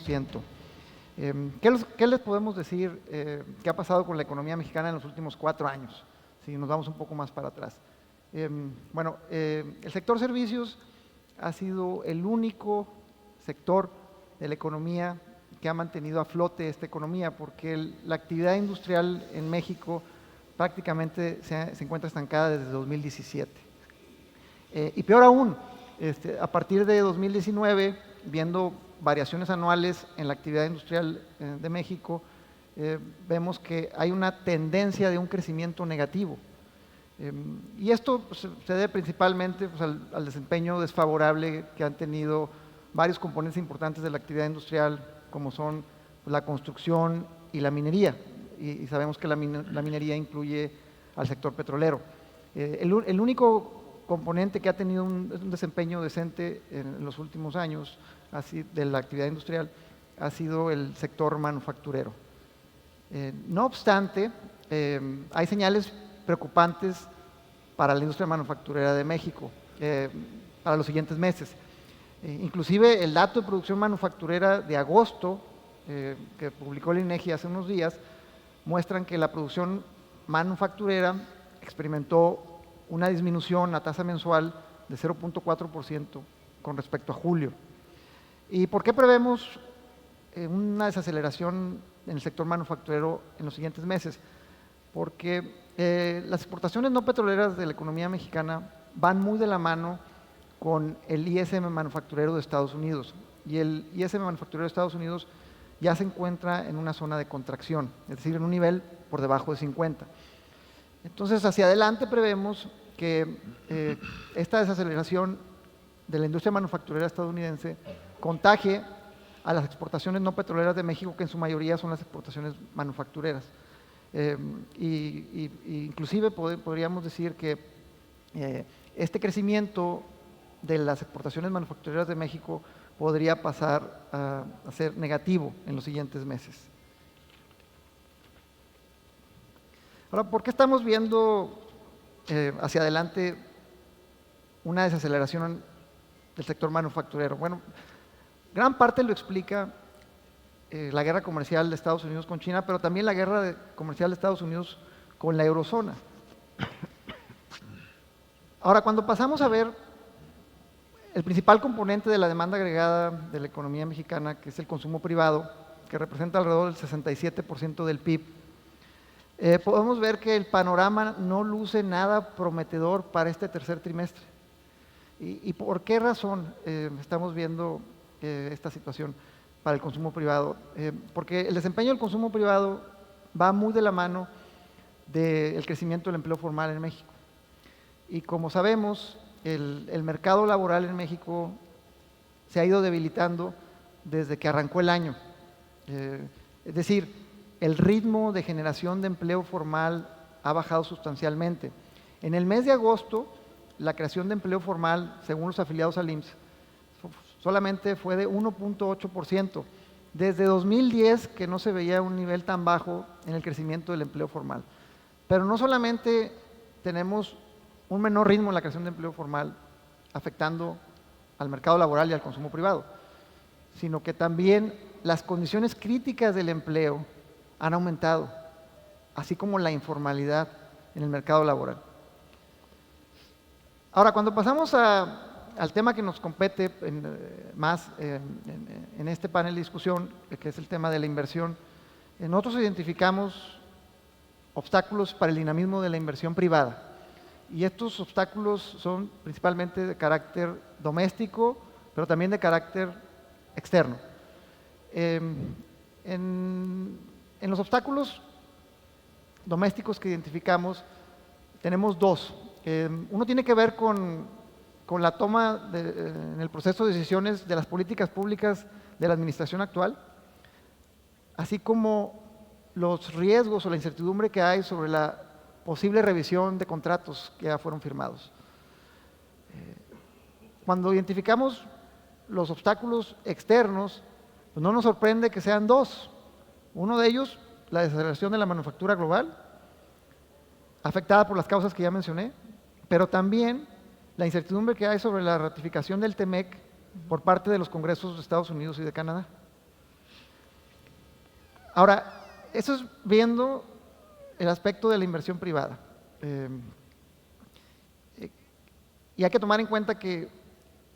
6%. ¿Qué les podemos decir que ha pasado con la economía mexicana en los últimos 4 años? Si nos vamos un poco más para atrás. El sector servicios ha sido el único sector de la economía que ha mantenido a flote esta economía, porque la actividad industrial en México prácticamente se encuentra estancada desde 2017. Y peor aún, a partir de 2019, viendo variaciones anuales en la actividad industrial de México, vemos que hay una tendencia de un crecimiento negativo. Y esto se debe principalmente al desempeño desfavorable que han tenido varios componentes importantes de la actividad industrial, como son la construcción y la minería. Y sabemos que la minería incluye al sector petrolero. El único componente que ha tenido un desempeño decente en los últimos años así, de la actividad industrial ha sido el sector manufacturero. No obstante, hay señales preocupantes para la industria manufacturera de México para los siguientes meses. Inclusive el dato de producción manufacturera de agosto que publicó el INEGI hace unos días muestran que la producción manufacturera experimentó una disminución a tasa mensual de 0.4% con respecto a julio. ¿Y por qué prevemos una desaceleración en el sector manufacturero en los siguientes meses? Porque las exportaciones no petroleras de la economía mexicana van muy de la mano con el ISM manufacturero de Estados Unidos. Y el ISM manufacturero de Estados Unidos ya se encuentra en una zona de contracción, es decir, en un nivel por debajo de 50. Entonces, hacia adelante prevemos que esta desaceleración de la industria manufacturera estadounidense contagie a las exportaciones no petroleras de México, que en su mayoría son las exportaciones manufactureras. Inclusive podríamos decir que este crecimiento de las exportaciones manufactureras de México podría pasar a ser negativo en los siguientes meses. Ahora, ¿por qué estamos viendo hacia adelante una desaceleración del sector manufacturero? Bueno, gran parte lo explica la guerra comercial de Estados Unidos con China, pero también la guerra comercial de Estados Unidos con la eurozona. Ahora, cuando pasamos a ver el principal componente de la demanda agregada de la economía mexicana, que es el consumo privado, que representa alrededor del 67% del PIB, podemos ver que el panorama no luce nada prometedor para este tercer trimestre. ¿Y por qué razón estamos viendo esta situación para el consumo privado? Porque el desempeño del consumo privado va muy de la mano del crecimiento del empleo formal en México. Y como sabemos, el mercado laboral en México se ha ido debilitando desde que arrancó el año. Es decir, el ritmo de generación de empleo formal ha bajado sustancialmente. En el mes de agosto, la creación de empleo formal, según los afiliados al IMSS, solamente fue de 1.8%. Desde 2010 que no se veía un nivel tan bajo en el crecimiento del empleo formal. Pero no solamente tenemos un menor ritmo en la creación de empleo formal, afectando al mercado laboral y al consumo privado, sino que también las condiciones críticas del empleo han aumentado, así como la informalidad en el mercado laboral. Ahora, cuando pasamos al tema que nos compete más en este panel de discusión, que es el tema de la inversión, nosotros identificamos obstáculos para el dinamismo de la inversión privada. Y estos obstáculos son principalmente de carácter doméstico, pero también de carácter externo. En los obstáculos domésticos que identificamos, tenemos dos. Uno tiene que ver con la toma en el proceso de decisiones de las políticas públicas de la administración actual, así como los riesgos o la incertidumbre que hay sobre la posible revisión de contratos que ya fueron firmados. Cuando identificamos los obstáculos externos, pues no nos sorprende que sean dos. Uno de ellos, la desaceleración de la manufactura global, afectada por las causas que ya mencioné, pero también la incertidumbre que hay sobre la ratificación del TEMEC por parte de los congresos de Estados Unidos y de Canadá. Ahora, eso es viendo el aspecto de la inversión privada. Y hay que tomar en cuenta que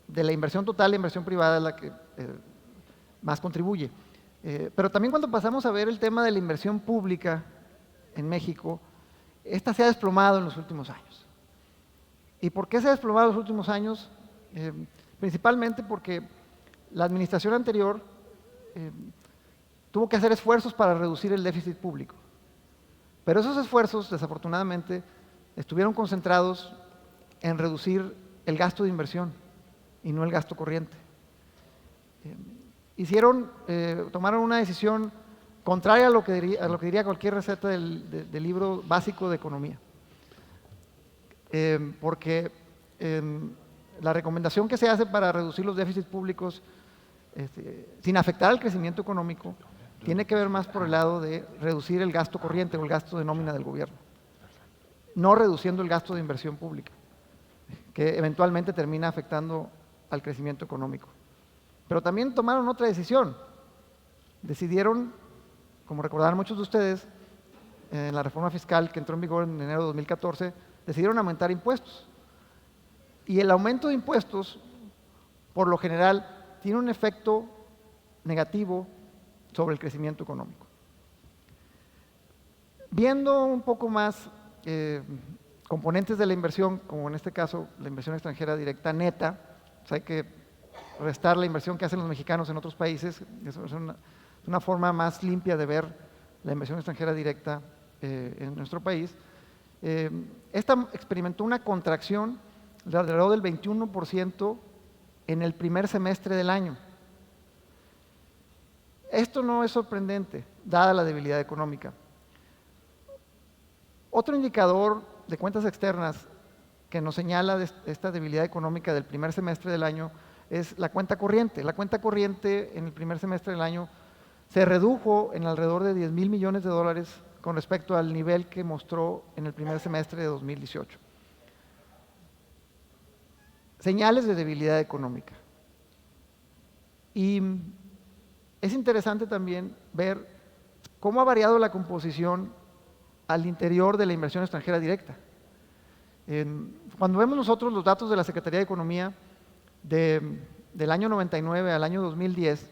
de la inversión total, la inversión privada es la que más contribuye. Pero también cuando pasamos a ver el tema de la inversión pública en México, esta se ha desplomado en los últimos años. ¿Y por qué se ha desplomado en los últimos años? Principalmente porque la administración anterior tuvo que hacer esfuerzos para reducir el déficit público. Pero esos esfuerzos, desafortunadamente, estuvieron concentrados en reducir el gasto de inversión y no el gasto corriente. Tomaron una decisión contraria a lo que diría cualquier receta del libro básico de economía. Porque la recomendación que se hace para reducir los déficits públicos sin afectar al crecimiento económico tiene que ver más por el lado de reducir el gasto corriente o el gasto de nómina del gobierno, no reduciendo el gasto de inversión pública, que eventualmente termina afectando al crecimiento económico. Pero también tomaron otra decisión. Decidieron, como recordarán muchos de ustedes, en la reforma fiscal que entró en vigor en enero de 2014, decidieron aumentar impuestos. Y el aumento de impuestos, por lo general, tiene un efecto negativo sobre el crecimiento económico. Viendo un poco más componentes de la inversión, como en este caso la inversión extranjera directa neta, pues hay que restar la inversión que hacen los mexicanos en otros países. Eso es una forma más limpia de ver la inversión extranjera directa en nuestro país. Esta experimentó una contracción de alrededor del 21% en el primer semestre del año. Esto no es sorprendente, dada la debilidad económica. Otro indicador de cuentas externas que nos señala de esta debilidad económica del primer semestre del año es la cuenta corriente. La cuenta corriente en el primer semestre del año se redujo en alrededor de 10,000 millones de dólares con respecto al nivel que mostró en el primer semestre de 2018. Señales de debilidad económica. Y es interesante también ver cómo ha variado la composición al interior de la inversión extranjera directa. Cuando vemos nosotros los datos de la Secretaría de Economía del año 99 al año 2010,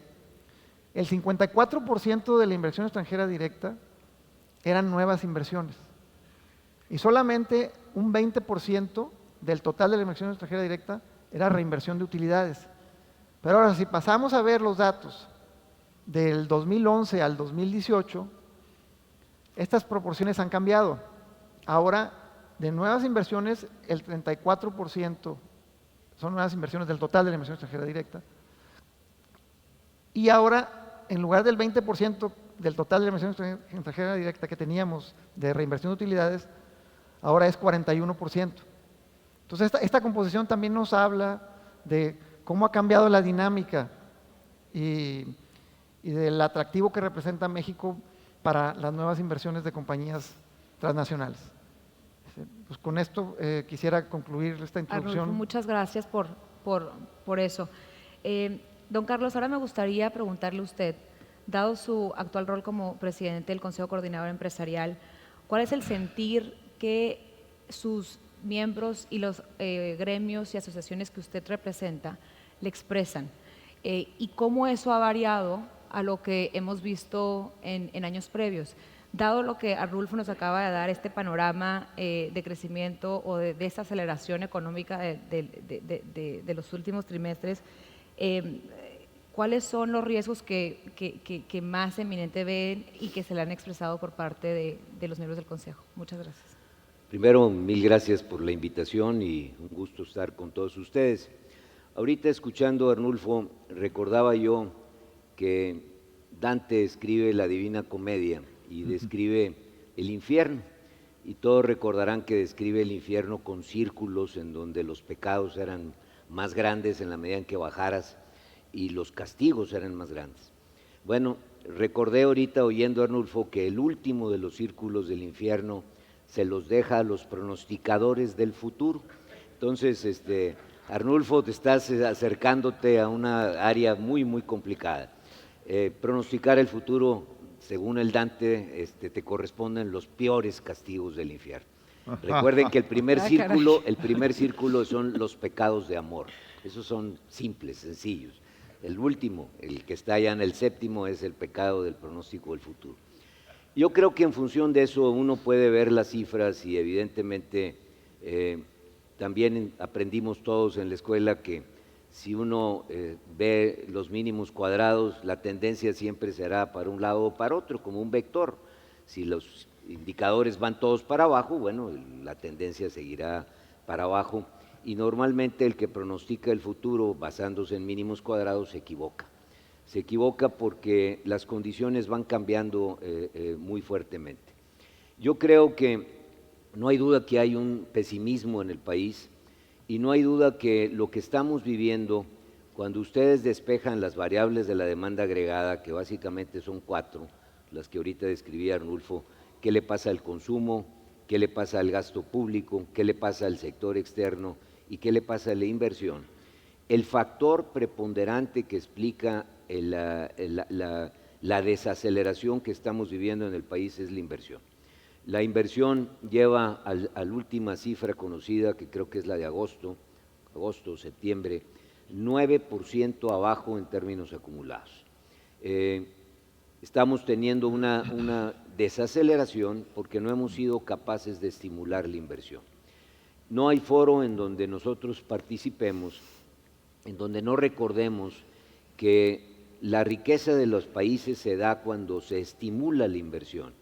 el 54% de la inversión extranjera directa eran nuevas inversiones y solamente un 20% del total de la inversión extranjera directa era reinversión de utilidades. Pero ahora, si pasamos a ver los datos del 2011 al 2018, estas proporciones han cambiado. Ahora, de nuevas inversiones, el 34% son nuevas inversiones del total de la inversión extranjera directa. Y ahora, en lugar del 20% del total de la inversión extranjera directa que teníamos de reinversión de utilidades, ahora es 41%. Entonces, esta composición también nos habla de cómo ha cambiado la dinámica y del atractivo que representa México para las nuevas inversiones de compañías transnacionales. Pues con esto quisiera concluir esta introducción. Arnulfo, muchas gracias por eso. Don Carlos, ahora me gustaría preguntarle a usted, dado su actual rol como presidente del Consejo Coordinador Empresarial, ¿cuál es el sentir que sus miembros y los gremios y asociaciones que usted representa le expresan? Y cómo eso ha variado a lo que hemos visto en años previos. Dado lo que Arnulfo nos acaba de dar, este panorama de crecimiento o de esta aceleración económica de los últimos trimestres, ¿cuáles son los riesgos que más eminente ven y que se le han expresado por parte de los miembros del Consejo? Muchas gracias. Primero, mil gracias por la invitación y un gusto estar con todos ustedes. Ahorita escuchando a Arnulfo, recordaba yo que Dante escribe la Divina Comedia y describe el infierno, y todos recordarán que describe el infierno con círculos en donde los pecados eran más grandes en la medida en que bajaras y los castigos eran más grandes. Bueno, recordé ahorita oyendo a Arnulfo que el último de los círculos del infierno se los deja a los pronosticadores del futuro. Entonces, Arnulfo, te estás acercándote a una área muy, muy complicada. Pronosticar el futuro según el Dante, te corresponden los peores castigos del infierno. Recuerden que el primer círculo son los pecados de amor. Esos son simples, sencillos. El último, el que está ya en el séptimo, es el pecado del pronóstico del futuro. Yo creo que en función de eso uno puede ver las cifras y evidentemente también aprendimos todos en la escuela que si uno ve los mínimos cuadrados, la tendencia siempre será para un lado o para otro, como un vector. Si los indicadores van todos para abajo, bueno, la tendencia seguirá para abajo y normalmente el que pronostica el futuro basándose en mínimos cuadrados se equivoca. Se equivoca porque las condiciones van cambiando muy fuertemente. Yo creo que no hay duda que hay un pesimismo en el país y no hay duda que lo que estamos viviendo, cuando ustedes despejan las variables de la demanda agregada, que básicamente son 4, las que ahorita describía Arnulfo, qué le pasa al consumo, qué le pasa al gasto público, qué le pasa al sector externo y qué le pasa a la inversión. El factor preponderante que explica la desaceleración que estamos viviendo en el país es la inversión. La inversión lleva a la última cifra conocida, que creo que es la de agosto, septiembre, 9% abajo en términos acumulados. Estamos teniendo una desaceleración porque no hemos sido capaces de estimular la inversión. No hay foro en donde nosotros participemos, en donde no recordemos que la riqueza de los países se da cuando se estimula la inversión.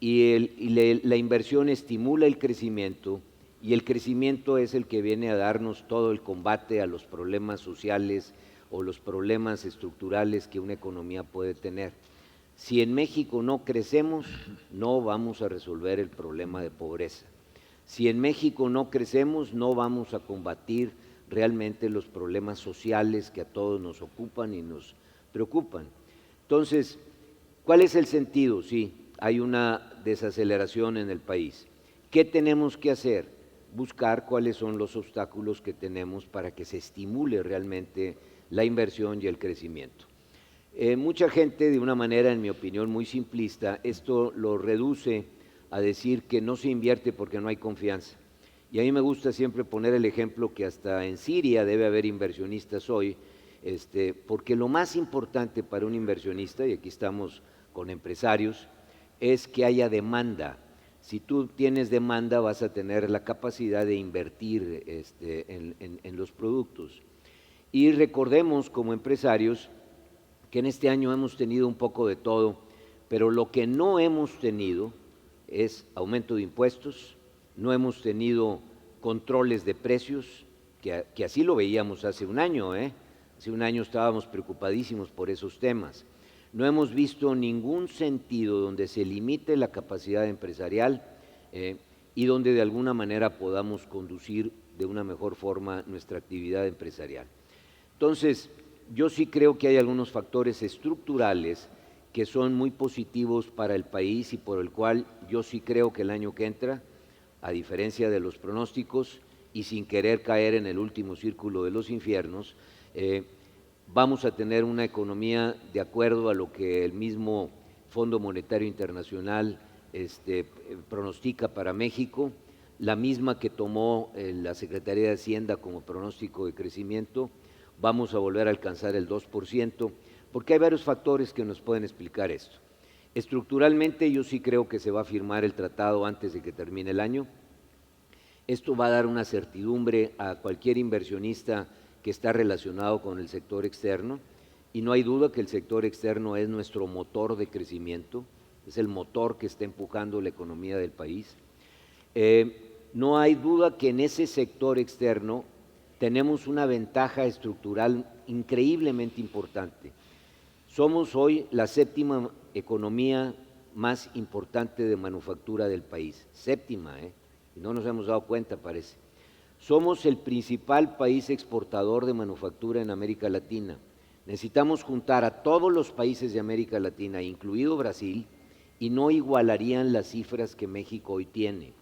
La inversión estimula el crecimiento y el crecimiento es el que viene a darnos todo el combate a los problemas sociales o los problemas estructurales que una economía puede tener. Si en México no crecemos, no vamos a resolver el problema de pobreza. Si en México no crecemos, no vamos a combatir realmente los problemas sociales que a todos nos ocupan y nos preocupan. Entonces, ¿cuál es el sentido? Sí, hay una desaceleración en el país. ¿Qué tenemos que hacer? Buscar cuáles son los obstáculos que tenemos para que se estimule realmente la inversión y el crecimiento. Mucha gente, de una manera, en mi opinión, muy simplista, esto lo reduce a decir que no se invierte porque no hay confianza. Y a mí me gusta siempre poner el ejemplo que hasta en Siria debe haber inversionistas hoy, porque lo más importante para un inversionista, y aquí estamos con empresarios, es que haya demanda. Si tú tienes demanda vas a tener la capacidad de invertir en los productos. Y recordemos como empresarios que en este año hemos tenido un poco de todo, pero lo que no hemos tenido es aumento de impuestos, no hemos tenido controles de precios, que así lo veíamos hace un año, Hace un año estábamos preocupadísimos por esos temas. No hemos visto ningún sentido donde se limite la capacidad empresarial y donde de alguna manera podamos conducir de una mejor forma nuestra actividad empresarial. Entonces, yo sí creo que hay algunos factores estructurales que son muy positivos para el país y por el cual yo sí creo que el año que entra, a diferencia de los pronósticos y sin querer caer en el último círculo de los infiernos, vamos a tener una economía de acuerdo a lo que el mismo Fondo Monetario Internacional pronostica para México, la misma que tomó la Secretaría de Hacienda como pronóstico de crecimiento. Vamos a volver a alcanzar el 2%, porque hay varios factores que nos pueden explicar esto. Estructuralmente yo sí creo que se va a firmar el tratado antes de que termine el año. Esto va a dar una certidumbre a cualquier inversionista que está relacionado con el sector externo y no hay duda que el sector externo es nuestro motor de crecimiento, es el motor que está empujando la economía del país. No hay duda que en ese sector externo tenemos una ventaja estructural increíblemente importante. Somos hoy la séptima economía más importante de manufactura del país, séptima, y no nos hemos dado cuenta, parece. Somos el principal país exportador de manufactura en América Latina. Necesitamos juntar a todos los países de América Latina, incluido Brasil, y no igualarían las cifras que México hoy tiene.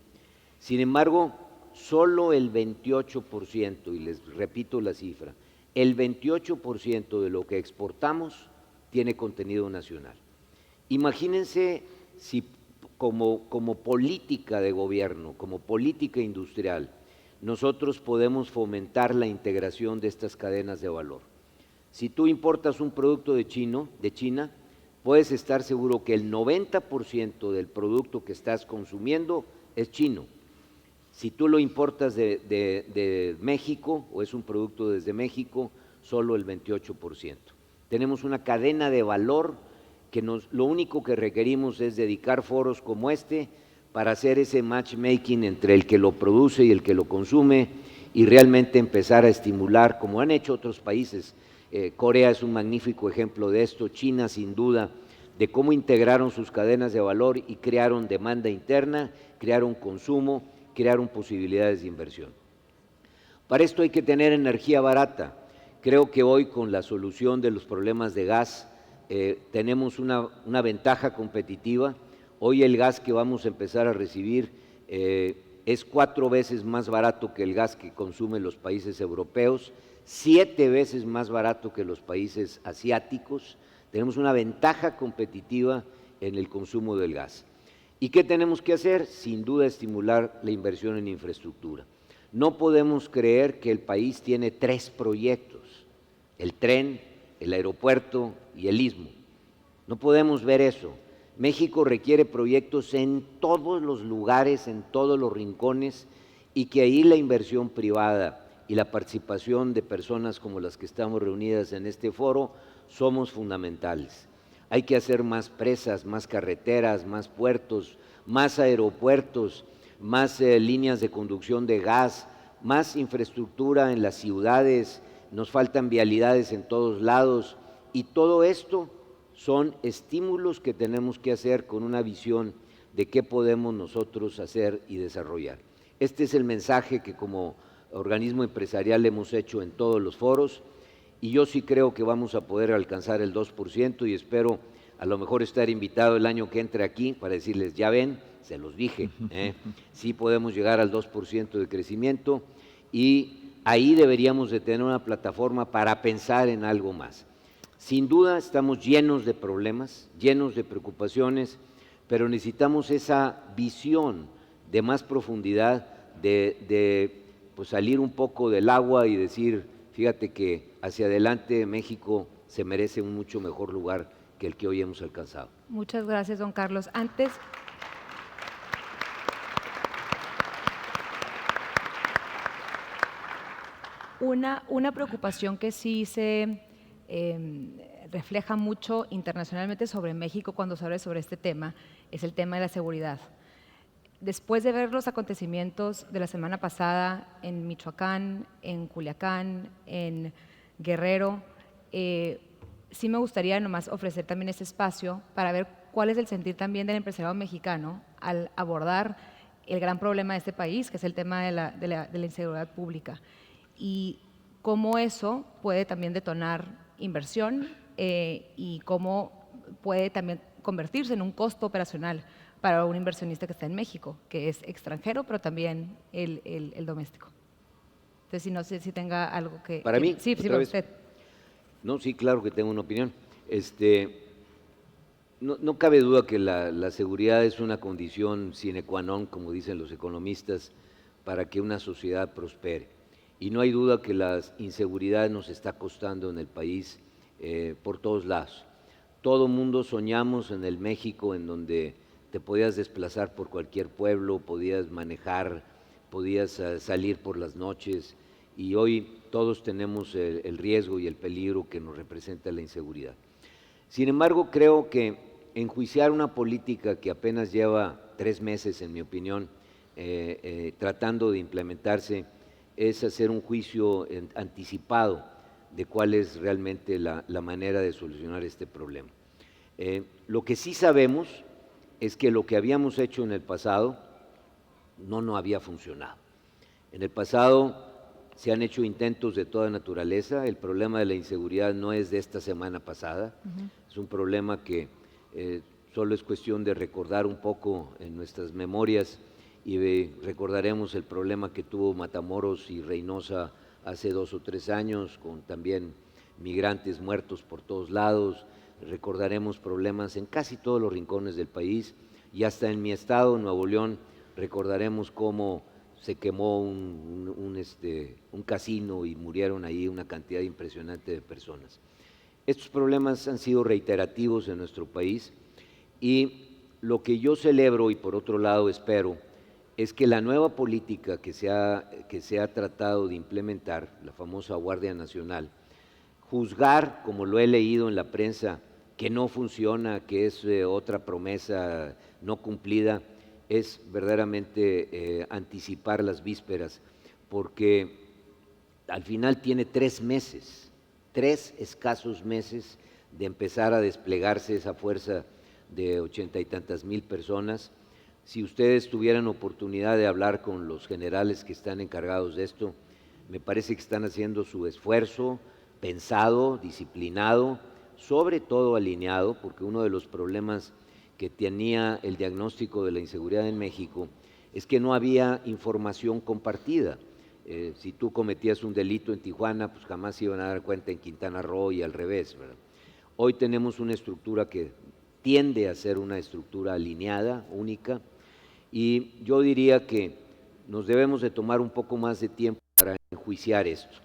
Sin embargo, solo el 28%, y les repito la cifra, el 28% de lo que exportamos tiene contenido nacional. Imagínense si como política de gobierno, como política industrial, nosotros podemos fomentar la integración de estas cadenas de valor. Si tú importas un producto de China, puedes estar seguro que el 90% del producto que estás consumiendo es chino. Si tú lo importas de México o es un producto desde México, solo el 28%. Tenemos una cadena de valor que lo único que requerimos es dedicar foros como este para hacer ese matchmaking entre el que lo produce y el que lo consume y realmente empezar a estimular, como han hecho otros países. Corea es un magnífico ejemplo de esto, China sin duda, de cómo integraron sus cadenas de valor y crearon demanda interna, crearon consumo, crearon posibilidades de inversión. Para esto hay que tener energía barata. Creo que hoy con la solución de los problemas de gas tenemos una ventaja competitiva. Hoy el gas que vamos a empezar a recibir es 4 veces más barato que el gas que consumen los países europeos, 7 veces más barato que los países asiáticos. Tenemos una ventaja competitiva en el consumo del gas. ¿Y qué tenemos que hacer? Sin duda estimular la inversión en infraestructura. No podemos creer que el país tiene 3 proyectos, el tren, el aeropuerto y el istmo. No podemos ver eso. México requiere proyectos en todos los lugares, en todos los rincones, y que ahí la inversión privada y la participación de personas como las que estamos reunidas en este foro somos fundamentales. Hay que hacer más presas, más carreteras, más puertos, más aeropuertos, más líneas de conducción de gas, más infraestructura en las ciudades, nos faltan vialidades en todos lados, y todo esto son estímulos que tenemos que hacer con una visión de qué podemos nosotros hacer y desarrollar. Este es el mensaje que como organismo empresarial hemos hecho en todos los foros, y yo sí creo que vamos a poder alcanzar el 2% y espero a lo mejor estar invitado el año que entre aquí para decirles, ya ven, se los dije, sí podemos llegar al 2% de crecimiento, y ahí deberíamos de tener una plataforma para pensar en algo más. Sin duda estamos llenos de problemas, llenos de preocupaciones, pero necesitamos esa visión de más profundidad, de pues salir un poco del agua y decir, fíjate que hacia adelante México se merece un mucho mejor lugar que el que hoy hemos alcanzado. Muchas gracias, don Carlos. Antes, una preocupación que sí se refleja mucho internacionalmente sobre México cuando se habla sobre este tema es el tema de la seguridad. Después de ver los acontecimientos de la semana pasada en Michoacán, en Culiacán, en Guerrero, sí me gustaría nomás ofrecer también este espacio para ver cuál es el sentir también del empresariado mexicano al abordar el gran problema de este país, que es el tema de la inseguridad pública, y cómo eso puede también detonar inversión y cómo puede también convertirse en un costo operacional para un inversionista que está en México, que es extranjero, pero también el doméstico. Entonces, si no sé si tenga algo que... Para mí, sí, para usted. No, sí, claro que tengo una opinión. No cabe duda que la seguridad es una condición sine qua non, como dicen los economistas, para que una sociedad prospere. Y no hay duda que la inseguridad nos está costando en el país por todos lados. Todo mundo soñamos en el México en donde te podías desplazar por cualquier pueblo, podías manejar, podías salir por las noches, y hoy todos tenemos el riesgo y el peligro que nos representa la inseguridad. Sin embargo, creo que enjuiciar una política que apenas lleva 3 meses, en mi opinión, tratando de implementarse, es hacer un juicio anticipado de cuál es realmente la manera de solucionar este problema. Lo que sí sabemos es que lo que habíamos hecho en el pasado no había funcionado. En el pasado se han hecho intentos de toda naturaleza. El problema de la inseguridad no es de esta semana pasada, es un problema que solo es cuestión de recordar un poco en nuestras memorias, y recordaremos el problema que tuvo Matamoros y Reynosa hace 2 o 3 años, con también migrantes muertos por todos lados. recordaremos problemas en casi todos los rincones del país y hasta en mi estado, Nuevo León, recordaremos cómo se quemó un casino y murieron ahí una cantidad impresionante de personas. Estos problemas han sido reiterativos en nuestro país y lo que yo celebro y por otro lado espero es que la nueva política que se ha tratado de implementar, la famosa Guardia Nacional, juzgar, como lo he leído en la prensa, que no funciona, que es otra promesa no cumplida, es verdaderamente anticipar las vísperas, porque al final tiene 3 meses, 3 escasos meses de empezar a desplegarse esa fuerza de 80 y tantas mil personas. Si ustedes tuvieran oportunidad de hablar con los generales que están encargados de esto, me parece que están haciendo su esfuerzo pensado, disciplinado, sobre todo alineado, porque uno de los problemas que tenía el diagnóstico de la inseguridad en México es que no había información compartida. Si tú cometías un delito en Tijuana, pues jamás se iban a dar cuenta en Quintana Roo y al revés, ¿verdad? Hoy tenemos una estructura que tiende a ser una estructura alineada, única, y yo diría que nos debemos de tomar un poco más de tiempo para enjuiciar esto.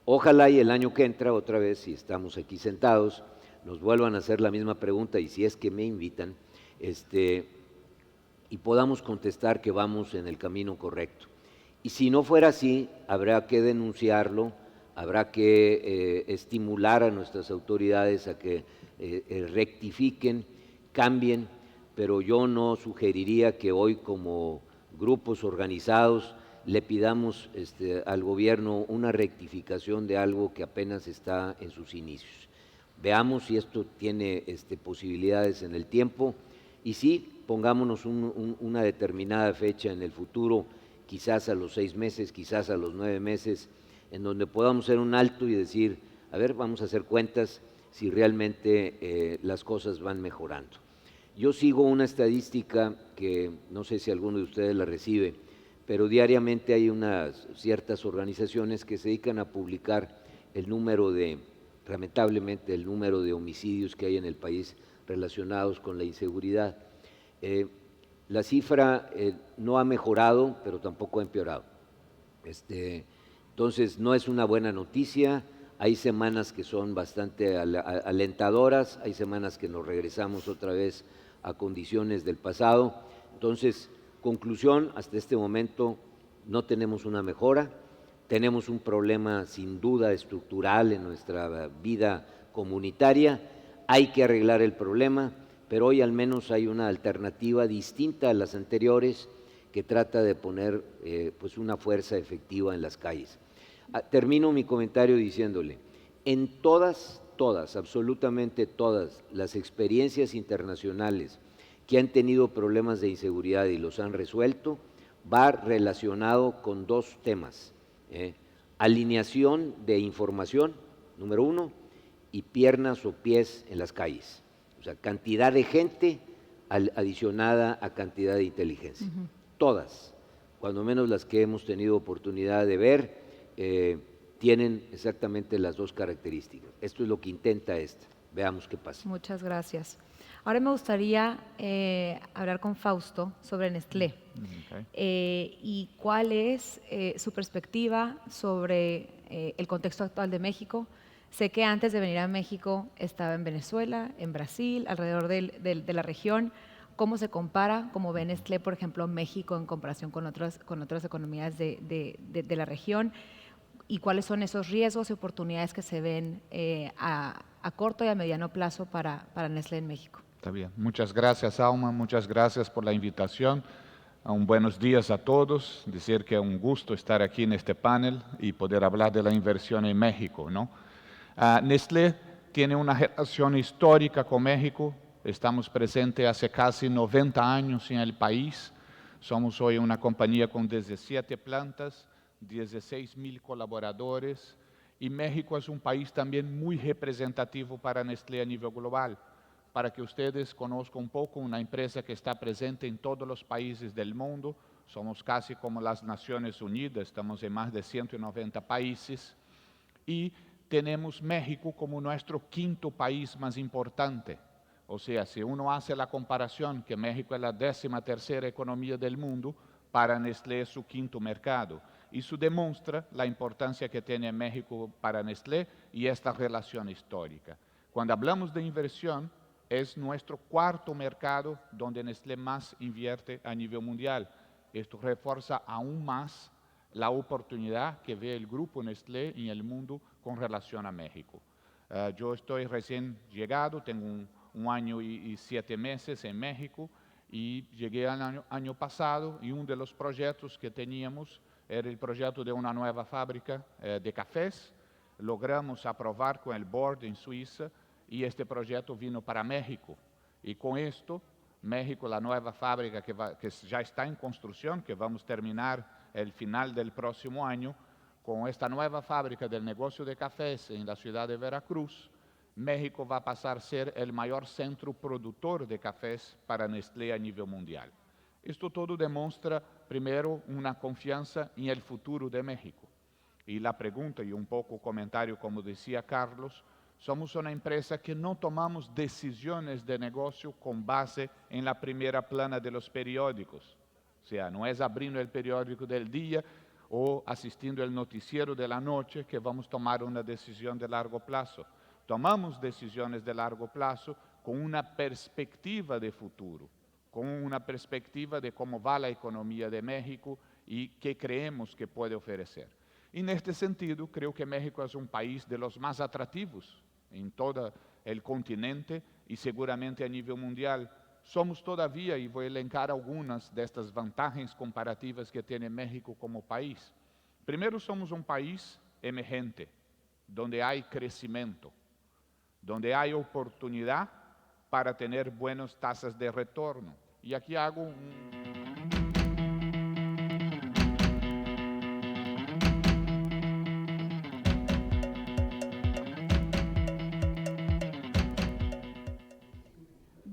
Ojalá y el año que entra, otra vez, si estamos aquí sentados, nos vuelvan a hacer la misma pregunta, y si es que me invitan, y podamos contestar que vamos en el camino correcto. Y si no fuera así, habrá que denunciarlo, habrá que estimular a nuestras autoridades a que rectifiquen, cambien, pero yo no sugeriría que hoy como grupos organizados le pidamos al gobierno una rectificación de algo que apenas está en sus inicios. Veamos si esto tiene posibilidades en el tiempo y sí, pongámonos una determinada fecha en el futuro, quizás a los 6 meses, quizás a los 9 meses, en donde podamos hacer un alto y decir, a ver, vamos a hacer cuentas si realmente las cosas van mejorando. Yo sigo una estadística que no sé si alguno de ustedes la recibe, pero diariamente hay unas ciertas organizaciones que se dedican a publicar el número de, lamentablemente, el número de homicidios que hay en el país relacionados con la inseguridad. La cifra no ha mejorado, pero tampoco ha empeorado. Entonces, no es una buena noticia. Hay semanas que son bastante alentadoras, hay semanas que nos regresamos otra vez a condiciones del pasado. Entonces, conclusión, hasta este momento no tenemos una mejora, tenemos un problema sin duda estructural en nuestra vida comunitaria, hay que arreglar el problema, pero hoy al menos hay una alternativa distinta a las anteriores que trata de poner pues una fuerza efectiva en las calles. Termino mi comentario diciéndole, en todas, absolutamente todas las experiencias internacionales que han tenido problemas de inseguridad y los han resuelto, va relacionado con 2 temas. Alineación de información, número 1, y piernas o pies en las calles. O sea, cantidad de gente adicionada a cantidad de inteligencia. Todas, cuando menos las que hemos tenido oportunidad de ver, tienen exactamente las 2 características. Esto es lo que intenta esta. Veamos qué pasa. Muchas gracias. Ahora me gustaría hablar con Fausto sobre Nestlé. Y cuál es su perspectiva sobre el contexto actual de México. Sé que antes de venir a México estaba en Venezuela, en Brasil, alrededor de la región. ¿Cómo se compara, cómo ve Nestlé, por ejemplo, México en comparación con otras economías de la región? ¿Y cuáles son esos riesgos y oportunidades que se ven a corto y a mediano plazo para Nestlé en México? Está bien. Muchas gracias, Alma. Muchas gracias por la invitación. Buenos días a todos. Decir que es un gusto estar aquí en este panel y poder hablar de la inversión en México, ¿no? Nestlé tiene una relación histórica con México. Estamos presentes hace casi 90 años en el país. Somos hoy una compañía con 17 plantas, 16,000 colaboradores. Y México es un país también muy representativo para Nestlé a nivel global. Para que ustedes conozcan un poco, una empresa que está presente en todos los países del mundo. Somos casi como las Naciones Unidas, estamos en más de 190 países. Y tenemos México como nuestro quinto país más importante. O sea, si uno hace la comparación que México es la 13ª economía del mundo, para Nestlé es su quinto mercado. Eso demuestra la importancia que tiene México para Nestlé y esta relación histórica. Cuando hablamos de inversión, es nuestro cuarto mercado donde Nestlé más invierte a nivel mundial. Esto refuerza aún más la oportunidad que ve el grupo Nestlé en el mundo con relación a México. Yo estoy recién llegado, tengo un año y 7 meses en México y llegué el año pasado y uno de los proyectos que teníamos era el proyecto de una nueva fábrica de cafés. Logramos aprobar con el board en Suiza y este proyecto vino para México. Y con esto, México, la nueva fábrica que ya está en construcción, que vamos a terminar el final del próximo año, con esta nueva fábrica del negocio de cafés en la ciudad de Veracruz, México va a pasar a ser el mayor centro productor de cafés para Nestlé a nivel mundial. Esto todo demuestra, primero, una confianza en el futuro de México. Y la pregunta, y un poco comentario, como decía Carlos, somos una empresa que no tomamos decisiones de negocio con base en la primera plana de los periódicos. O sea, no es abriendo el periódico del día o asistiendo al noticiero de la noche que vamos a tomar una decisión de largo plazo. Tomamos decisiones de largo plazo con una perspectiva de futuro, con una perspectiva de cómo va la economía de México y qué creemos que puede ofrecer. Y en este sentido, creo que México es un país de los más atractivos en todo el continente y seguramente a nivel mundial. Somos todavía, y voy a elencar algunas de estas ventajas comparativas que tiene México como país. Primero, somos un país emergente, donde hay crecimiento, donde hay oportunidad para tener buenas tasas de retorno. Y aquí hago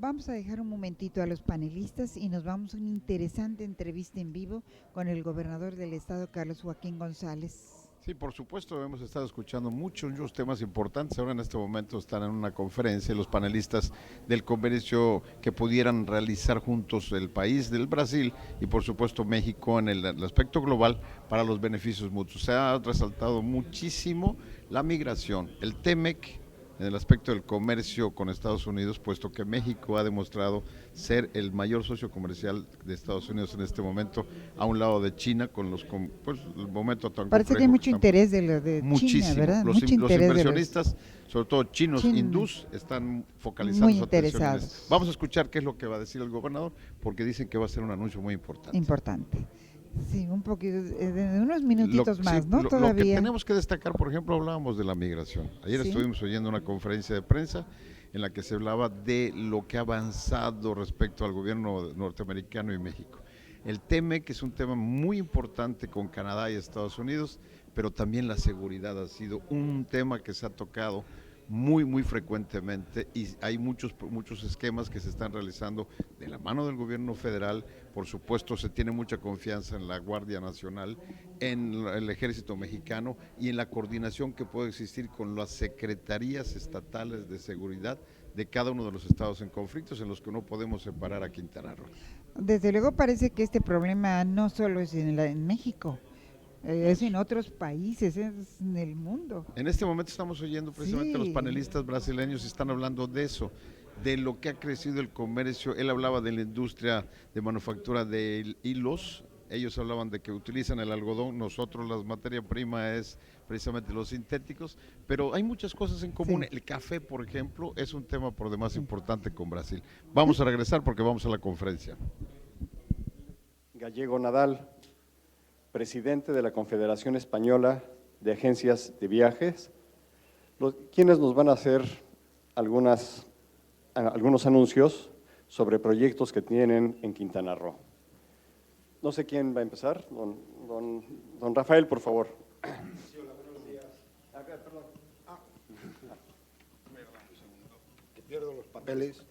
Vamos a dejar un momentito a los panelistas y nos vamos a una interesante entrevista en vivo con el gobernador del estado, Carlos Joaquín González. Sí, por supuesto, hemos estado escuchando muchos temas importantes. Ahora en este momento están en una conferencia los panelistas del comercio que pudieran realizar juntos el país del Brasil y por supuesto México en el aspecto global para los beneficios mutuos. Se ha resaltado muchísimo la migración, el TEMEC, en el aspecto del comercio con Estados Unidos, puesto que México ha demostrado ser el mayor socio comercial de Estados Unidos en este momento, a un lado de China, con el momento tan Parece que hay mucho interés de lo de China, ¿verdad? Los inversionistas, sobre todo chinos, hindús, están focalizando muy su atención en interesados. esto. Vamos a escuchar qué es lo que va a decir el gobernador, porque dicen que va a ser un anuncio muy importante. Importante. Sí, un poquito, de unos minutitos más, sí, ¿no? Todavía. Lo que tenemos que destacar, por ejemplo, hablábamos de la migración. Ayer estuvimos oyendo una conferencia de prensa en la que se hablaba de lo que ha avanzado respecto al gobierno norteamericano y México. El TEMEC es un tema muy importante con Canadá y Estados Unidos, pero también la seguridad ha sido un tema que se ha tocado muy frecuentemente y hay muchos esquemas que se están realizando de la mano del gobierno federal. Por supuesto, se tiene mucha confianza en la Guardia Nacional, en el Ejército Mexicano y en la coordinación que puede existir con las secretarías estatales de seguridad de cada uno de los estados en conflictos en los que no podemos separar a Quintana Roo. Desde luego parece que este problema no solo es en México, es en otros países, es en el mundo. En este momento estamos oyendo precisamente a los panelistas brasileños y están hablando de eso, de lo que ha crecido el comercio. Él hablaba de la industria de manufactura de hilos, ellos hablaban de que utilizan el algodón, nosotros la materia prima es precisamente los sintéticos, pero hay muchas cosas en común. El café, por ejemplo, es un tema por demás importante con Brasil. Vamos a regresar porque vamos a la conferencia. Gallego Nadal, presidente de la Confederación Española de Agencias de Viajes, quienes nos van a hacer algunos anuncios sobre proyectos que tienen en Quintana Roo. No sé quién va a empezar, don Rafael, por favor. Sí, hola, buenos días. Perdón. Que pierdo los papeles,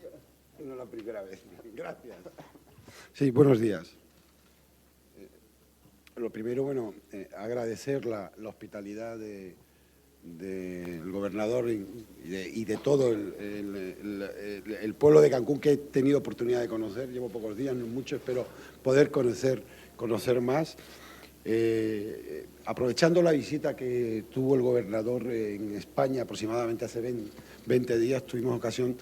no la primera vez. Gracias. Sí, buenos días. Lo primero, agradecer la hospitalidad de del gobernador y de todo el pueblo de Cancún que he tenido oportunidad de conocer. Llevo pocos días, no mucho, espero poder conocer más. Aprovechando la visita que tuvo el gobernador en España aproximadamente hace 20 días, tuvimos ocasión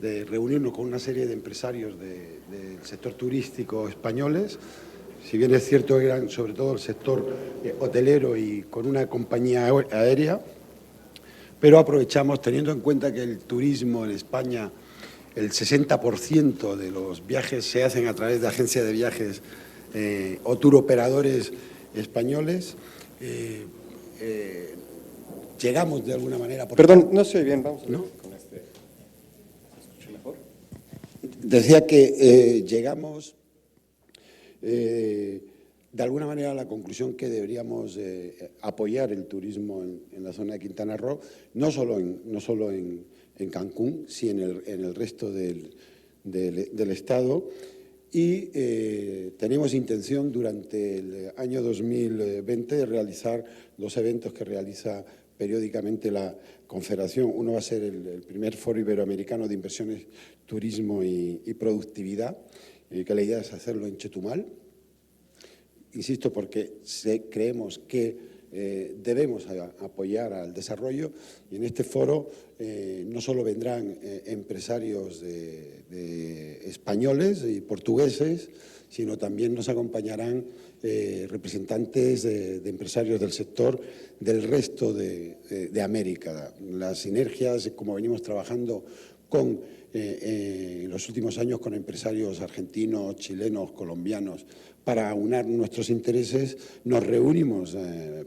de reunirnos con una serie de empresarios del sector turístico españoles. Si bien es cierto, eran sobre todo el sector hotelero y con una compañía aérea, pero aprovechamos, teniendo en cuenta que el turismo en España, el 60% de los viajes se hacen a través de agencias de viajes o tour operadores españoles, llegamos de alguna manera... Perdón, no sé bien, vamos a ver, ¿no? con este. ¿Se escucha mejor? Decía que llegamos de alguna manera a la conclusión que deberíamos apoyar el turismo en la zona de Quintana Roo, no solo en Cancún, sino en el resto del Estado. Y tenemos intención durante el año 2020 de realizar 2 eventos que realiza periódicamente la Confederación. Uno va a ser el primer Foro Iberoamericano de Inversiones, Turismo y Productividad, que la idea es hacerlo en Chetumal. Insisto, porque creemos que debemos apoyar al desarrollo, y en este foro no solo vendrán empresarios españoles y portugueses, sino también nos acompañarán representantes de empresarios del sector del resto de América. Las sinergias, como venimos trabajando en los últimos años con empresarios argentinos, chilenos, colombianos, para aunar nuestros intereses, nos reunimos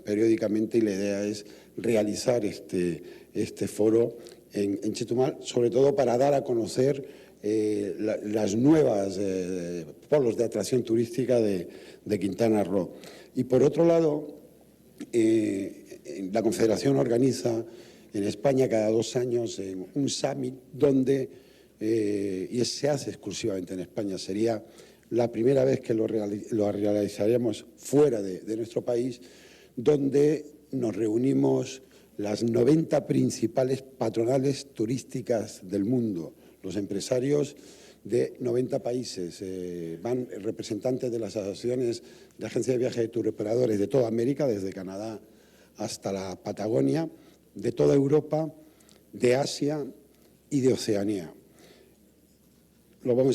periódicamente y la idea es realizar este foro en Chetumal, sobre todo para dar a conocer las nuevas polos de atracción turística de Quintana Roo. Y por otro lado, la Confederación organiza en España cada 2 años un summit donde, y se hace exclusivamente en España, sería la primera vez que lo realizaremos fuera de nuestro país, donde nos reunimos las 90 principales patronales turísticas del mundo, los empresarios de 90 países, van representantes de las asociaciones de agencias de viajes y turoperadores de toda América, desde Canadá hasta la Patagonia, de toda Europa, de Asia y de Oceanía.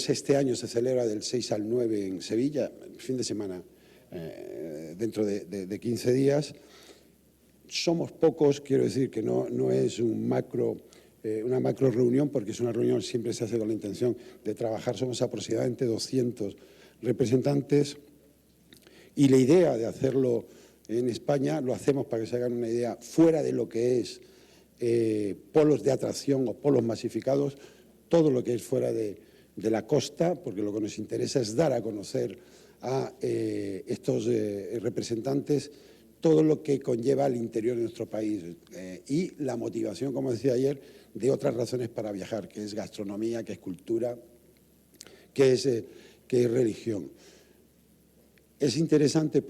Este año se celebra del 6 al 9 en Sevilla, fin de semana, dentro de 15 días. Somos pocos, quiero decir que no es una macro reunión, porque es una reunión, siempre se hace con la intención de trabajar. Somos aproximadamente 200 representantes y la idea de hacerlo en España lo hacemos, para que se hagan una idea, fuera de lo que es polos de atracción o polos masificados, todo lo que es fuera de la costa, porque lo que nos interesa es dar a conocer a estos representantes todo lo que conlleva al interior de nuestro país y la motivación, como decía ayer, de otras razones para viajar, que es gastronomía, que es cultura, que es religión. Es interesante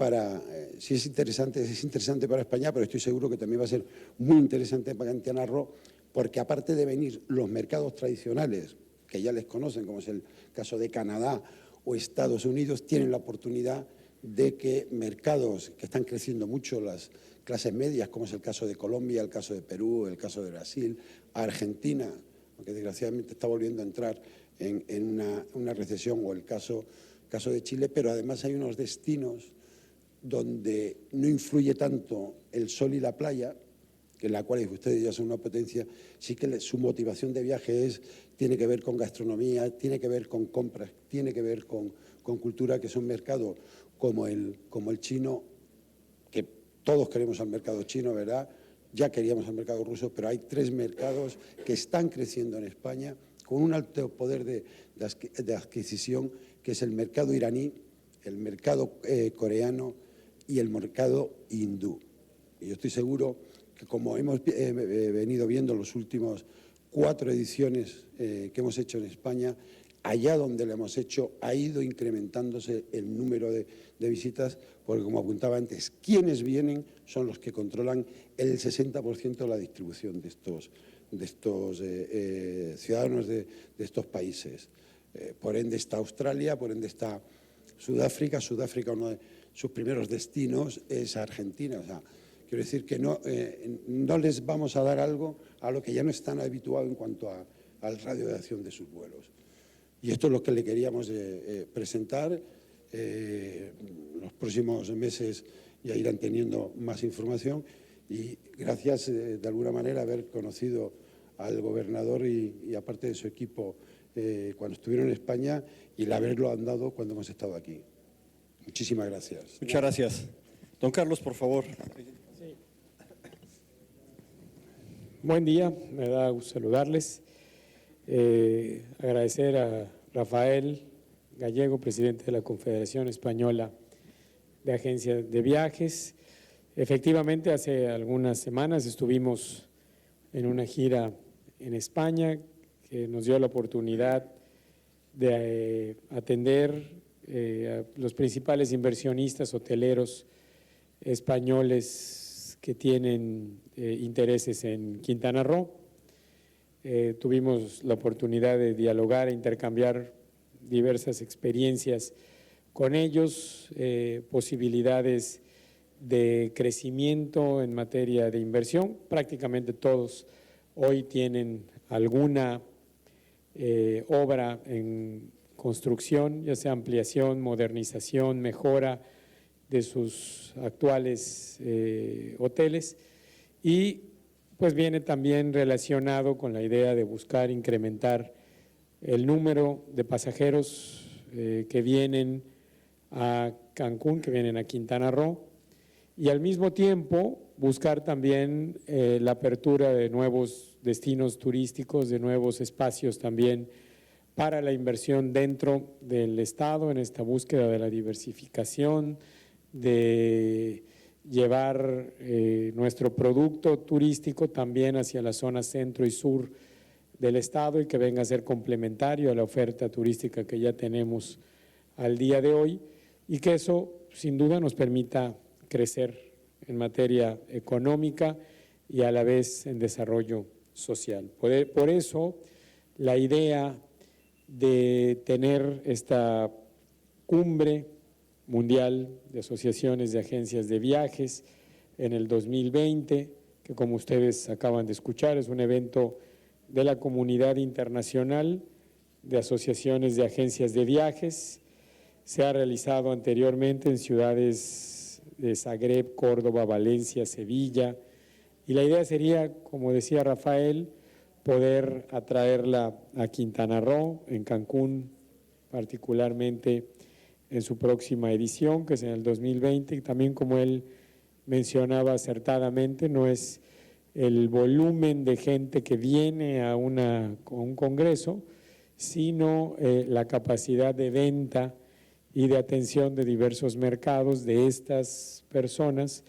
es interesante para España, pero estoy seguro que también va a ser muy interesante para Quintana Roo, porque aparte de venir los mercados tradicionales, que ya les conocen, como es el caso de Canadá o Estados Unidos, tienen la oportunidad de que mercados que están creciendo mucho, las clases medias, como es el caso de Colombia, el caso de Perú, el caso de Brasil, Argentina, aunque desgraciadamente está volviendo a entrar en una recesión, o el caso de Chile, pero además hay unos destinos donde no influye tanto el sol y la playa, en la cual ustedes ya son una potencia. Sí que su motivación de viaje tiene que ver con gastronomía, tiene que ver con compras, tiene que ver con cultura, que es un mercado como el chino, que todos queremos al mercado chino, ¿verdad? Ya queríamos al mercado ruso, pero hay 3 mercados que están creciendo en España con un alto poder de adquisición, que es el mercado iraní, el mercado coreano y el mercado hindú. Y yo estoy seguro que, como hemos venido viendo los últimos 4 ediciones que hemos hecho en España, allá donde lo hemos hecho ha ido incrementándose el número de visitas, porque como apuntaba antes, quienes vienen son los que controlan el 60% de la distribución de estos ciudadanos de estos países. Por ende está Australia, por ende está Sudáfrica. Sudáfrica, uno de sus primeros destinos es Argentina. O sea, quiero decir que no les vamos a dar algo a lo que ya no están habituados en cuanto al radio de acción de sus vuelos. Y esto es lo que le queríamos presentar. Los próximos meses ya irán teniendo más información y gracias de alguna manera haber conocido al gobernador y aparte de su equipo cuando estuvieron en España y el haberlo andado cuando hemos estado aquí. Muchísimas gracias. Muchas gracias. Don Carlos, por favor. Sí. Buen día, me da gusto saludarles. Agradecer a Rafael Gallego, presidente de la Confederación Española de Agencias de Viajes. Efectivamente, hace algunas semanas estuvimos en una gira en España que nos dio la oportunidad de atender a los principales inversionistas hoteleros españoles que tienen intereses en Quintana Roo. Tuvimos la oportunidad de dialogar e intercambiar diversas experiencias con ellos, posibilidades de crecimiento en materia de inversión. Prácticamente todos hoy tienen alguna obra en construcción, ya sea ampliación, modernización, mejora de sus actuales hoteles, y pues viene también relacionado con la idea de buscar incrementar el número de pasajeros que vienen a Cancún, que vienen a Quintana Roo, y al mismo tiempo buscar también la apertura de nuevos destinos turísticos, de nuevos espacios también para la inversión dentro del Estado, en esta búsqueda de la diversificación, de llevar nuestro producto turístico también hacia la zona centro y sur del Estado y que venga a ser complementario a la oferta turística que ya tenemos al día de hoy, y que eso sin duda nos permita crecer en materia económica y a la vez en desarrollo social. Por eso la idea de tener esta cumbre mundial de asociaciones de agencias de viajes en el 2020, que como ustedes acaban de escuchar es un evento de la comunidad internacional de asociaciones de agencias de viajes. Se ha realizado anteriormente en ciudades de Zagreb, Córdoba, Valencia, Sevilla, y la idea sería, como decía Rafael, poder atraerla a Quintana Roo, en Cancún particularmente en su próxima edición, que es en el 2020, y también como él mencionaba acertadamente, no es el volumen de gente que viene a un congreso, sino la capacidad de venta y de atención de diversos mercados de estas personas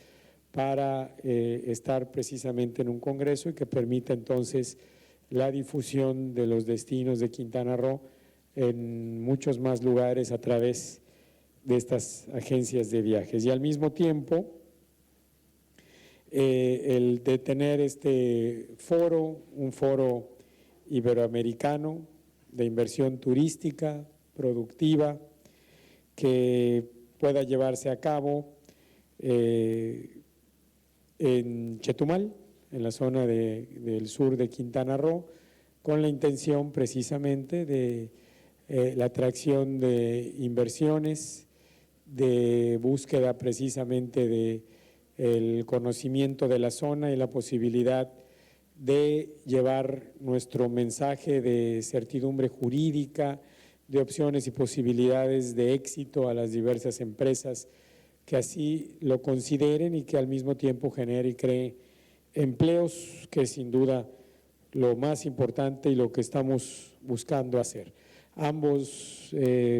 para estar precisamente en un congreso y que permita entonces la difusión de los destinos de Quintana Roo en muchos más lugares a través de estas agencias de viajes. Y al mismo tiempo, el de tener este foro, un foro iberoamericano de inversión turística, productiva, que pueda llevarse a cabo en Chetumal, en la zona del sur de Quintana Roo, con la intención precisamente de la atracción de inversiones, de búsqueda precisamente de el conocimiento de la zona y la posibilidad de llevar nuestro mensaje de certidumbre jurídica, de opciones y posibilidades de éxito a las diversas empresas que así lo consideren y que al mismo tiempo genere y cree empleos, que es sin duda lo más importante y lo que estamos buscando hacer. Ambos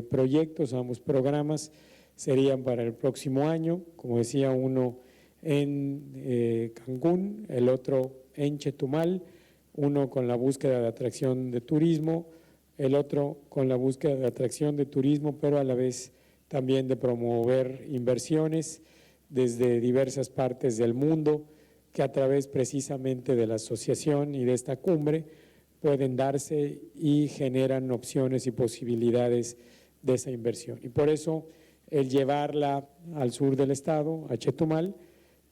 proyectos, ambos programas serían para el próximo año, como decía, uno en Cancún, el otro en Chetumal, uno con la búsqueda de atracción de turismo, el otro con la búsqueda de atracción de turismo, pero a la vez también de promover inversiones desde diversas partes del mundo que a través precisamente de la asociación y de esta cumbre pueden darse y generan opciones y posibilidades de esa inversión. Y por eso el llevarla al sur del estado, a Chetumal,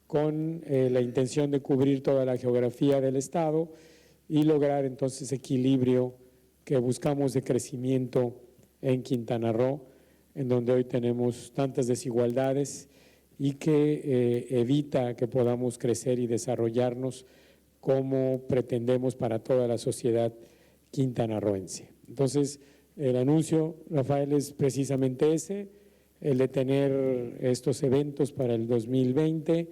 con la intención de cubrir toda la geografía del estado y lograr entonces equilibrio que buscamos de crecimiento en Quintana Roo, en donde hoy tenemos tantas desigualdades y que evita que podamos crecer y desarrollarnos como pretendemos para toda la sociedad quintanarroense. Entonces, el anuncio, Rafael, es precisamente ese, el de tener estos eventos para el 2020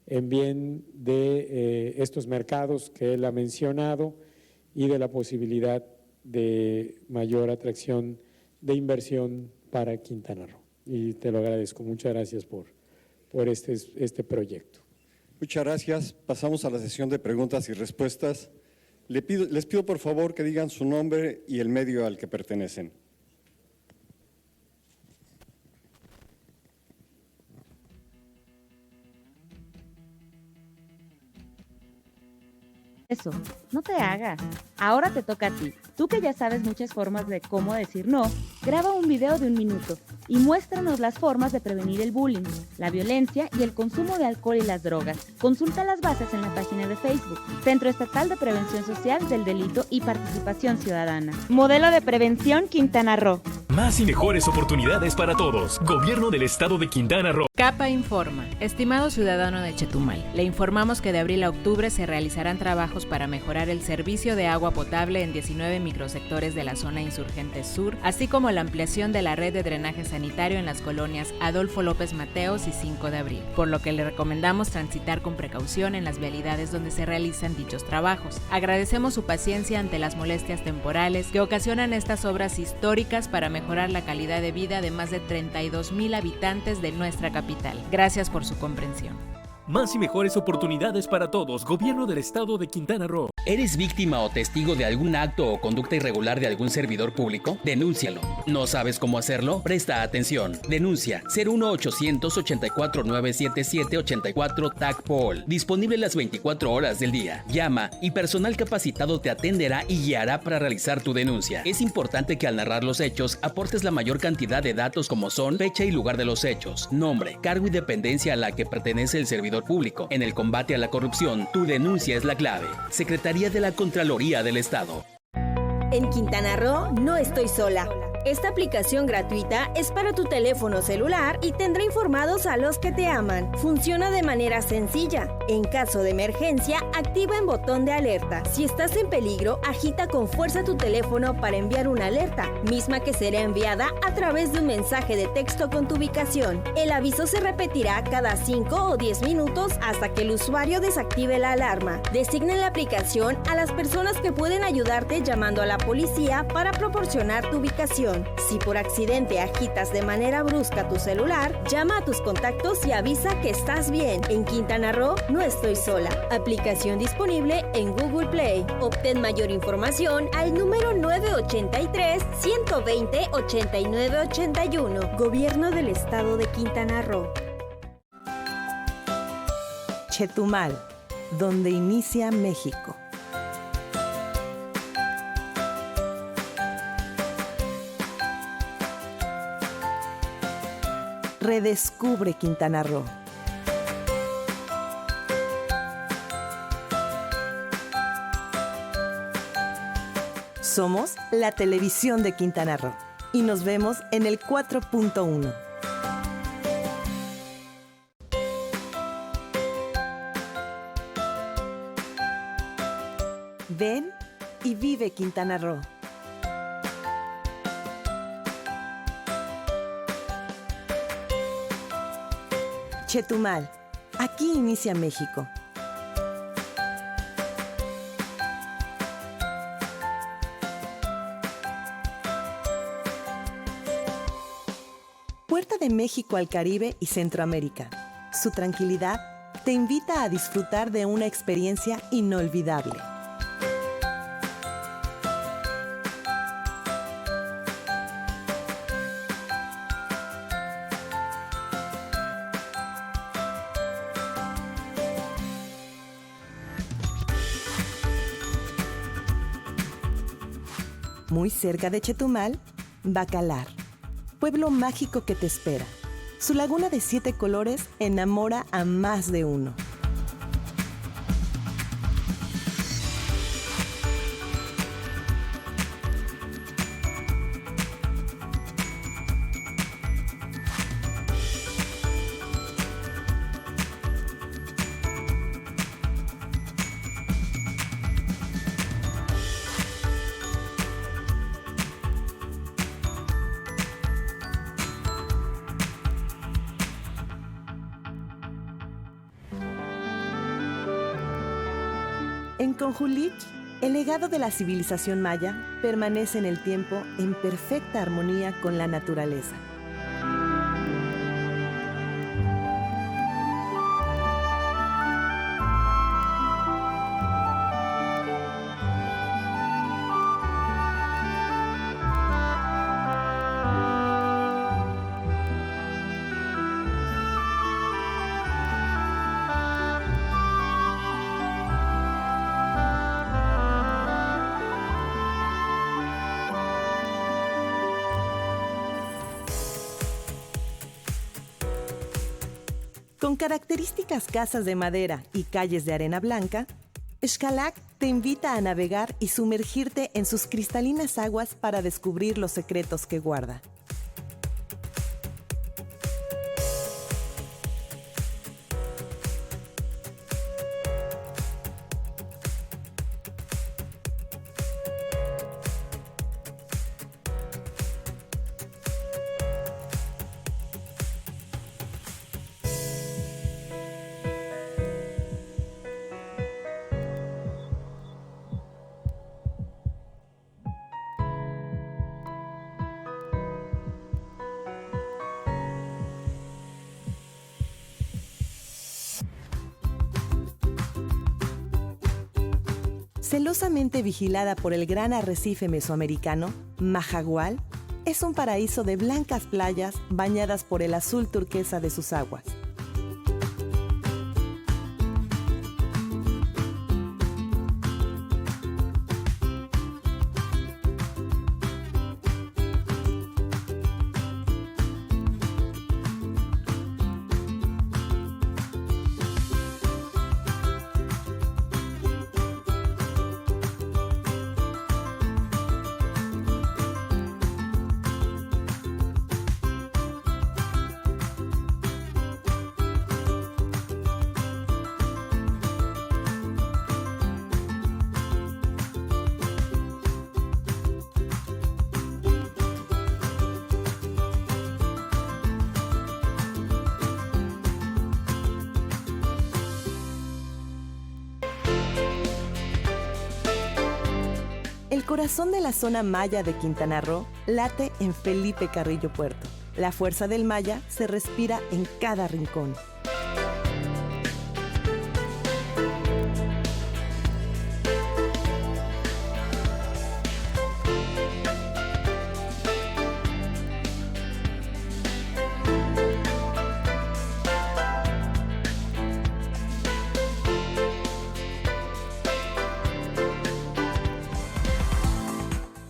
en bien de estos mercados que él ha mencionado y de la posibilidad de mayor atracción de inversión para Quintana Roo. Y te lo agradezco. Muchas gracias por este proyecto. Muchas gracias. Pasamos a la sesión de preguntas y respuestas. Les pido por favor que digan su nombre y el medio al que pertenecen. Eso, no te hagas. Ahora te toca a ti. Tú que ya sabes muchas formas de cómo decir no, graba un video de 1 minuto y muéstranos las formas de prevenir el bullying, la violencia y el consumo de alcohol y las drogas. Consulta las bases en la página de Facebook, Centro Estatal de Prevención Social del Delito y Participación Ciudadana. Modelo de Prevención Quintana Roo. Más y mejores oportunidades para todos. Gobierno del Estado de Quintana Roo. CAPA informa. Estimado ciudadano de Chetumal, le informamos que de abril a octubre se realizarán trabajos para mejorar el servicio de agua potable en 19 microsectores de la zona Insurgentes Sur, así como la ampliación de la red de drenaje sanitario en las colonias Adolfo López Mateos y 5 de abril, por lo que le recomendamos transitar con precaución en las vialidades donde se realizan dichos trabajos. Agradecemos su paciencia ante las molestias temporales que ocasionan estas obras históricas para mejorar la calidad de vida de más de 32,000 habitantes de nuestra capital. Gracias por su comprensión. Más y mejores oportunidades para todos. Gobierno del Estado de Quintana Roo. ¿Eres víctima o testigo de algún acto o conducta irregular de algún servidor público? Denúncialo. ¿No sabes cómo hacerlo? Presta atención. Denuncia 01800-849-7784 TAC-POL. Disponible las 24 horas del día. Llama y personal capacitado te atenderá y guiará para realizar tu denuncia. Es importante que al narrar los hechos aportes la mayor cantidad de datos como son fecha y lugar de los hechos, nombre, cargo y dependencia a la que pertenece el servidor público. En el combate a la corrupción, tu denuncia es la clave. Secretaría de la Contraloría del Estado. En Quintana Roo no estoy sola. Esta aplicación gratuita es para tu teléfono celular y tendrá informados a los que te aman. Funciona de manera sencilla. En caso de emergencia, activa el botón de alerta. Si estás en peligro, agita con fuerza tu teléfono para enviar una alerta, misma que será enviada a través de un mensaje de texto con tu ubicación. El aviso se repetirá cada 5 o 10 minutos hasta que el usuario desactive la alarma. Designa en la aplicación a las personas que pueden ayudarte llamando a la policía para proporcionar tu ubicación. Si por accidente agitas de manera brusca tu celular, llama a tus contactos y avisa que estás bien. En Quintana Roo no estoy sola. Aplicación disponible en Google Play. Obtén mayor información al número 983-120-8981. Gobierno del Estado de Quintana Roo. Chetumal, donde inicia México. Redescubre Quintana Roo. Somos la televisión de Quintana Roo y nos vemos en el 4.1. Ven y vive Quintana Roo. Chetumal, aquí inicia México. Puerta de México al Caribe y Centroamérica. Su tranquilidad te invita a disfrutar de una experiencia inolvidable. muy cerca de Chetumal, Bacalar, pueblo mágico que te espera. Su laguna de 7 colores enamora a más de uno. En Conjulich, el legado de la civilización maya permanece en el tiempo en perfecta armonía con la naturaleza. Con características casas de madera y calles de arena blanca, Xcalac te invita a navegar y sumergirte en sus cristalinas aguas para descubrir los secretos que guarda. Celosamente vigilada por el gran arrecife mesoamericano, Majagual es un paraíso de blancas playas bañadas por el azul turquesa de sus aguas. El corazón de la zona maya de Quintana Roo late en Felipe Carrillo Puerto. La fuerza del maya se respira en cada rincón.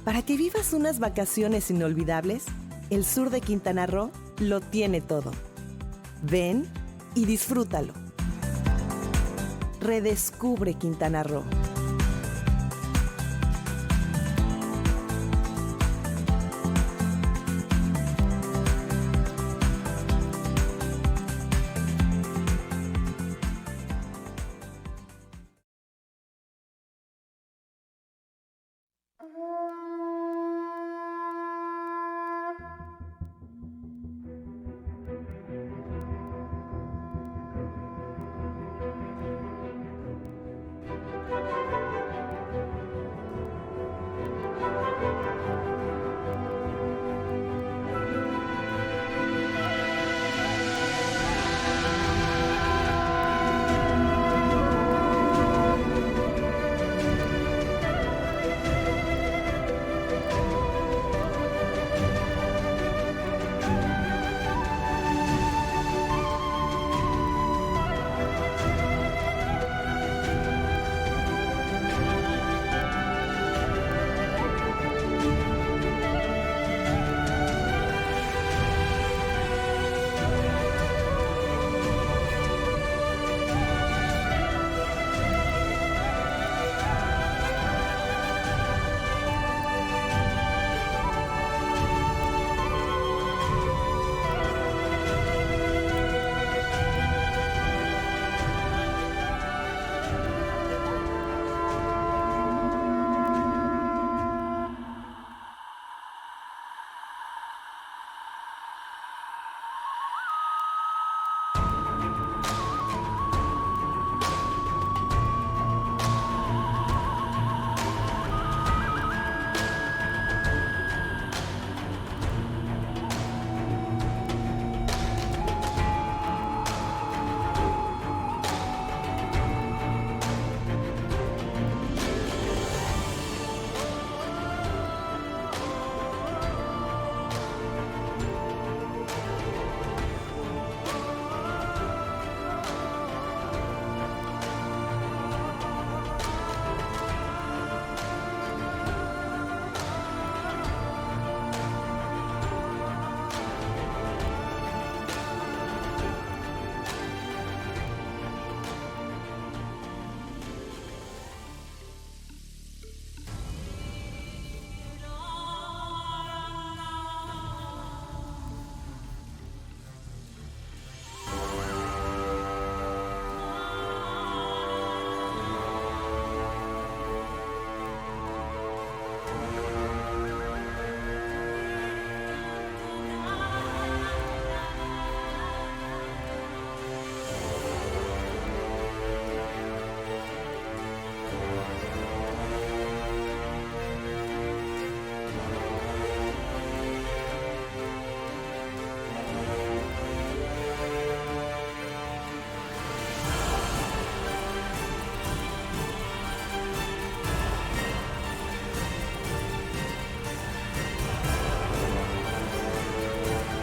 Para que vivas unas vacaciones inolvidables, el sur de Quintana Roo lo tiene todo. Ven y disfrútalo. Redescubre Quintana Roo.